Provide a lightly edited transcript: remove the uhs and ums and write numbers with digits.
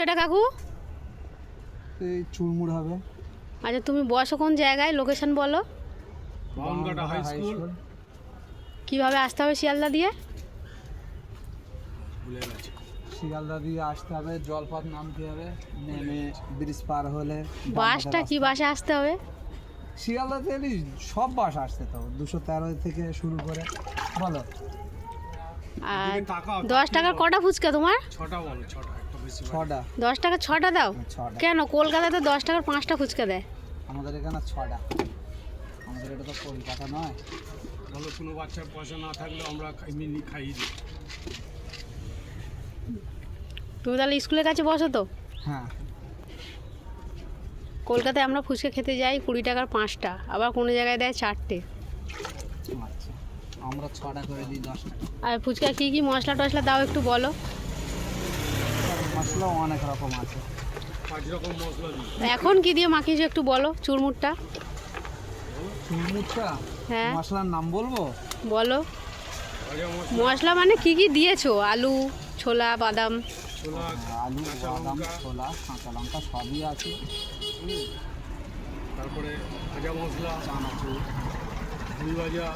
এটা কাকু? এই চুরমুর হবে। আচ্ছা তুমি বসো কোন জায়গায়, লোকেশন বলো। Bounghata high school. কিভাবে আসতে হবে শিয়ালদা দিয়ে? ভুলে গেছি। শিয়ালদা দিয়ে আসতে হবে, জলপথ নামতে হবে, নেমে ব্রিজ পার হলে বাসটা কি বাসে আসতে হবে? শিয়ালদাতে এলি সব বাস আসছে তো, 213 থেকে শুরু করে বলো। আর এদিকে তাকাও, 10 টাকার কটা ফুচকা তোমার? ছটা বলো, ছটা একটা বেশি বলো। 6টা। 10 টাকা 6টা দাও? 6টা। কেন কলকাতায় তো 10 টাকার 5টা ফুচকা দেয়। আমাদের এখানে 6টা। আমাদের এটা তো কলকাতা নয়। বলো কোনো বাচ্চার পয়সা না থাকলে আমরা এমনি খাইয়ে দিই। তুমি তাহলে স্কুলের কাছে বসো তো। হ্যাঁ। কলকাতায় আমরা ফুচকা খেতে যাই 20 টাকার 5টা, আবার কোনো জায়গায় দেয় 4টে। আচ্ছা, আমরা 6টা করে দিই 10 টাকা। আর ফুচকা কী কী মশলা টশলা দাও একটু বলো। মশলা অনেক রকম আছে। 5 রকম মশলা দিই। এখন কি দিয়ে মাখিয়েছো একটু বলো, চুরমুরটা। চুরমুরটা? হ্যাঁ মশলার নাম বলবো? বলো। ভাজা মশলা মানে কি কি দিয়েছো? আলু, ছোলা, বাদাম? ছোলা, আলু, কাঁচা বাদাম, লঙ্কা। ছোলা, কাঁচা লঙ্কা সবই আছে। তারপরে ভাজা মশলা, চানাচুর, দই ভাজা,